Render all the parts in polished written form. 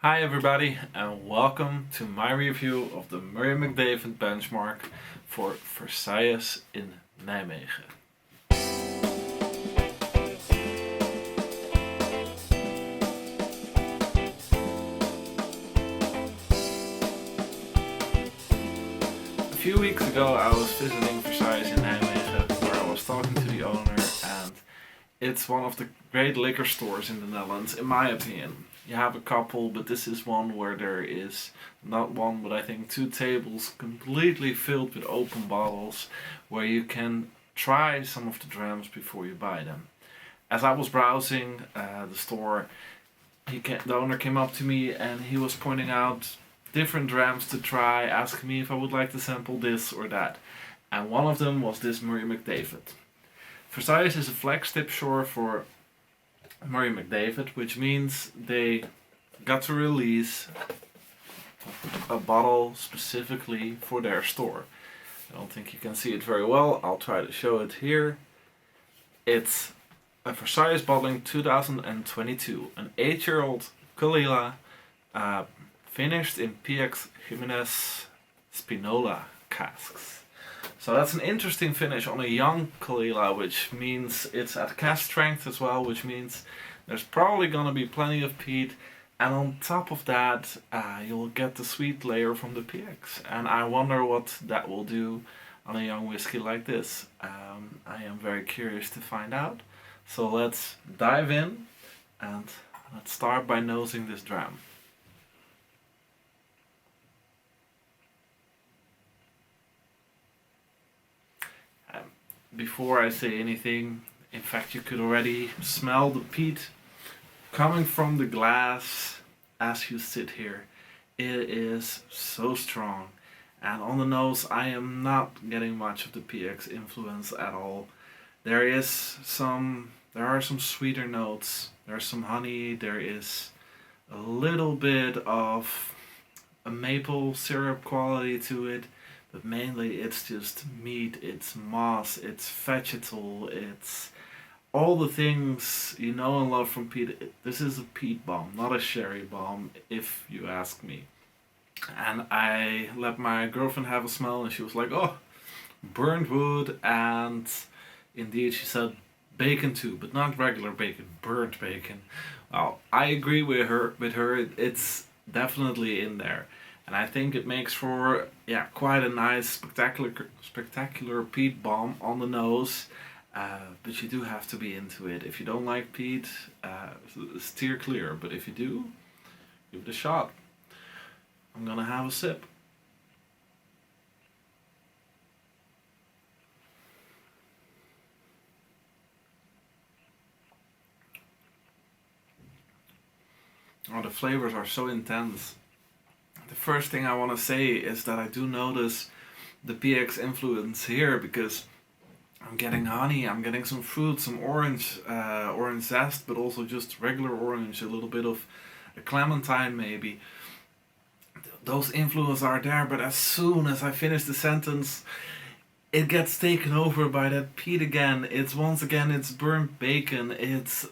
Hi everybody and welcome to my review of the Murray McDavid benchmark for Versailles in Nijmegen. A few weeks ago I was visiting Versailles in Nijmegen where I was talking to the owner, and it's one of the great liquor stores in the Netherlands in my opinion. You have a couple, but this is one where there is not one, but I think two tables completely filled with open bottles where you can try some of the drams before you buy them. As I was browsing the store, the owner came up to me and he was pointing out different drams to try, asking me if I would like to sample this or that. And one of them was this Murray McDavid. Versailles is a flagship store for Murray McDavid, which means they got to release a bottle specifically for their store. I don't think you can see it very well. I'll try to show it here. It's a Versailles bottling 2022, an 8-year-old Caol ILa, finished in PX Jimenez Spinola casks. So that's an interesting finish on a young Caol ILa, which means it's at cask strength as well, which means there's probably gonna be plenty of peat, and on top of that you'll get the sweet layer from the PX, and I wonder what that will do on a young whiskey like this. I am very curious to find out, so let's dive in and let's start by nosing this dram. Before I say anything, in fact you could already smell the peat coming from the glass as you sit here. It is so strong, and on the nose I am not getting much of the PX influence at all. There are some sweeter notes, there's some honey, there is a little bit of a maple syrup quality to it. But mainly it's just meat, it's moss, it's vegetal, it's all the things you know and love from peat. This is a peat bomb, not a sherry bomb, if you ask me. And I let my girlfriend have a smell and she was like, oh, burnt wood, and indeed she said bacon too, but not regular bacon, burnt bacon. Well, I agree with her, it's definitely in there. And I think it makes for quite a nice spectacular peat bomb on the nose, but you do have to be into it. If you don't like peat, steer clear, but if you do, give it a shot. I'm gonna have a sip. Oh, the flavors are so intense. The first thing I want to say is that I do notice the PX influence here, because I'm getting honey, I'm getting some fruit, some orange zest, but also just regular orange, a little bit of a clementine maybe. Those influences are there, but as soon as I finish the sentence, it gets taken over by that peat again. It's burnt bacon, it's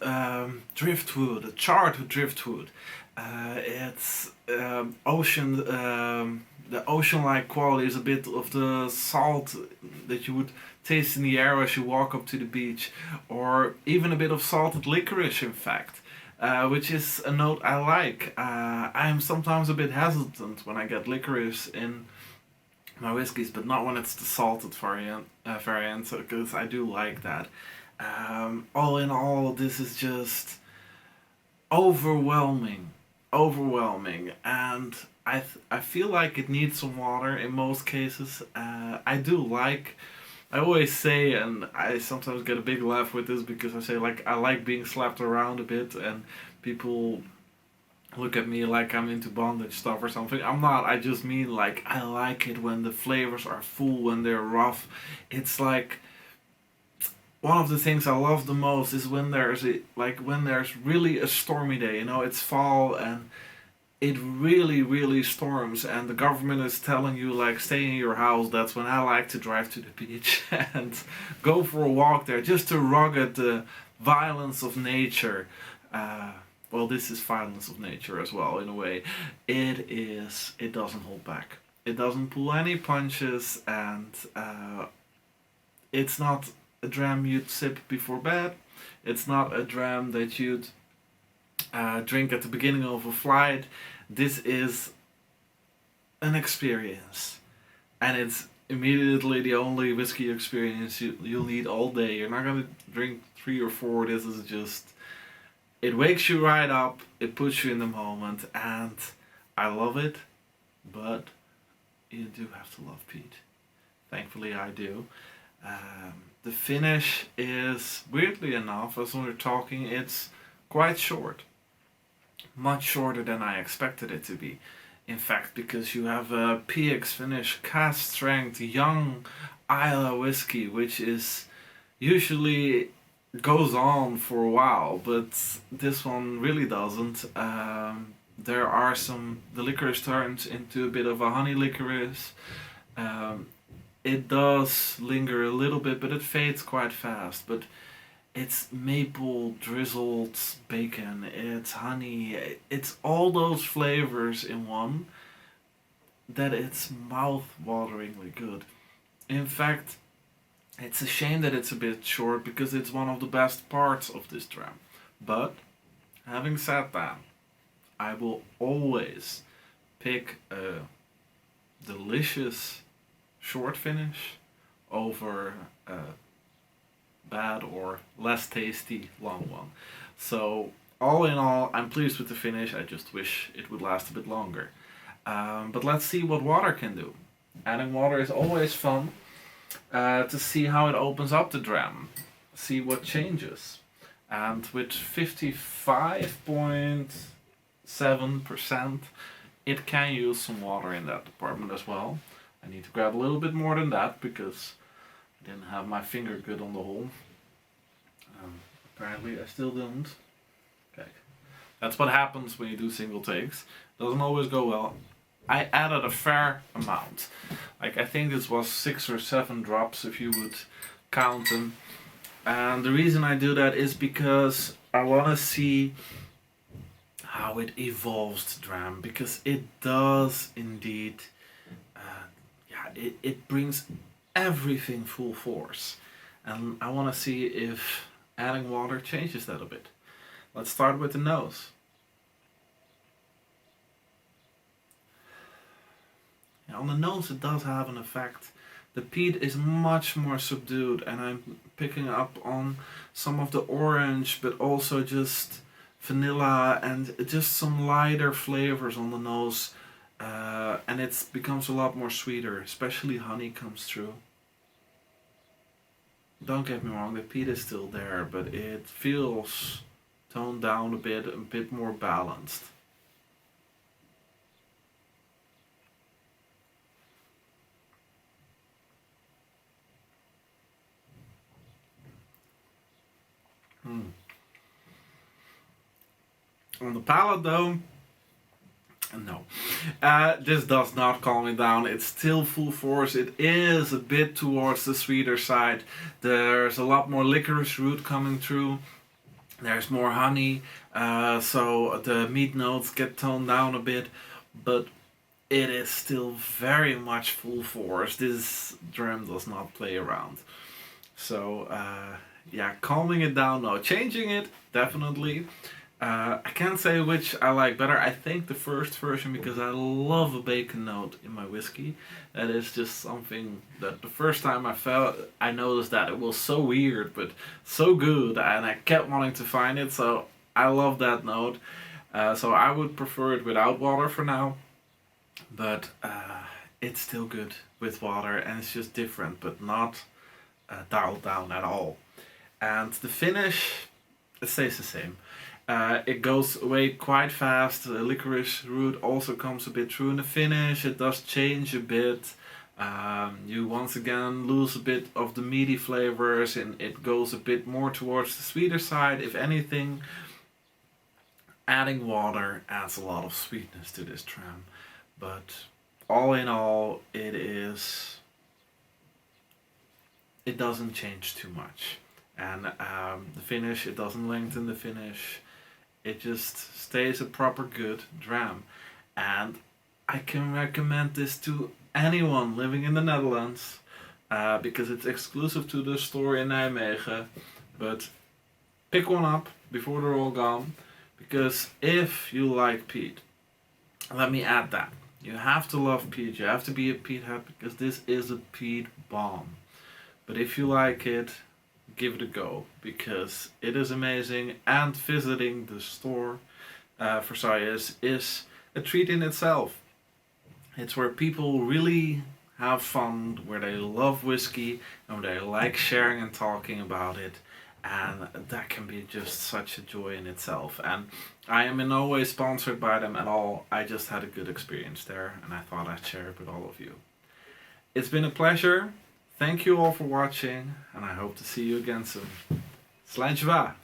driftwood, charred driftwood. It's ocean. The ocean-like quality is a bit of the salt that you would taste in the air as you walk up to the beach, or even a bit of salted licorice, in fact, which is a note I like. I am sometimes a bit hesitant when I get licorice in my whiskies, but not when it's the salted variant, because I do like that. All in all, this is just overwhelming, and I feel like it needs some water in most cases. I always say, and I sometimes get a big laugh with this, because I say I like being slapped around a bit, and people look at me like I'm into bondage stuff or something. I'm not. I just mean I like it when the flavors are full, when they're rough. It's like one of the things I love the most is when there's really a stormy day. It's fall and it really storms, and the government is telling you stay in your house. That's when I like to drive to the beach and go for a walk there, just to rugged the violence of nature. well, this is violence of nature as well, in a way. It doesn't hold back. It doesn't pull any punches, and it's not a dram you'd sip before bed. It's not a dram that you'd drink at the beginning of a flight. This is an experience, and it's immediately the only whiskey experience you'll need all day. You're not gonna drink 3 or 4. This is just, it wakes you right up, it puts you in the moment, and I love it, but you do have to love peat. Thankfully I do. The finish is, weirdly enough, as we're talking, it's quite short. Much shorter than I expected it to be. In fact, because you have a PX finish, cask strength, young Isla whiskey, which is usually goes on for a while, but this one really doesn't. There are the licorice turns into a bit of a honey licorice. It does linger a little bit, but it fades quite fast. But it's maple drizzled bacon, it's honey, it's all those flavors in one, that it's mouth-wateringly good. In fact, it's a shame that it's a bit short, because it's one of the best parts of this dram. But, having said that, I will always pick a delicious short finish over a bad or less tasty long one. So all in all, I'm pleased with the finish. I just wish it would last a bit longer. But let's see what water can do. Adding water is always fun, to see how it opens up the dram, see what changes. And with 55.7%, it can use some water in that department as well. I need to grab a little bit more than that, because I didn't have my finger good on the hole. Apparently I still don't. Okay. That's what happens when you do single takes. Doesn't always go well. I added a fair amount. Like, I think this was 6 or 7 drops if you would count them. And the reason I do that is because I want to see how it evolves the dram, because it does indeed, it brings everything full force, and I want to see if adding water changes that a bit. Let's start with the nose. On the nose it does have an effect. The peat is much more subdued, and I'm picking up on some of the orange, but also just vanilla and just some lighter flavors on the nose, and it becomes a lot more sweeter, especially honey comes through. Don't get me wrong, the peat is still there, but it feels toned down a bit more balanced. On the palate though, no. This does not calm me down. It's still full force. It is a bit towards the sweeter side. There's a lot more licorice root coming through. There's more honey, so the meat notes get toned down a bit, but it is still very much full force. This dram does not play around. So yeah, calming it down, no. Changing it, definitely. I can't say which I like better. I think the first version, because I love a bacon note in my whiskey. That is just something that the first time I noticed that it was so weird, but so good, and I kept wanting to find it, so I love that note. So I would prefer it without water for now, but it's still good with water, and it's just different, but not dialed down at all. And the finish, it stays the same. It goes away quite fast. The licorice root also comes a bit through in the finish. It does change a bit. You once again lose a bit of the meaty flavors, and it goes a bit more towards the sweeter side. If anything, adding water adds a lot of sweetness to this dram. But all in all, it doesn't change too much. And the finish, it doesn't lengthen the finish. It just stays a proper good dram. And I can recommend this to anyone living in the Netherlands, because it's exclusive to the store in Nijmegen. But pick one up before they're all gone, because if you like peat, let me add that. You have to love peat, you have to be a peat head, because this is a peat bomb. But if you like it, give it a go, because it is amazing, and visiting the store, Versailles, is a treat in itself. It's where people really have fun, where they love whiskey, and where they like sharing and talking about it. And that can be just such a joy in itself. And I am in no way sponsored by them at all. I just had a good experience there, and I thought I'd share it with all of you. It's been a pleasure. Thank you all for watching, and I hope to see you again soon. Slàinte mhath!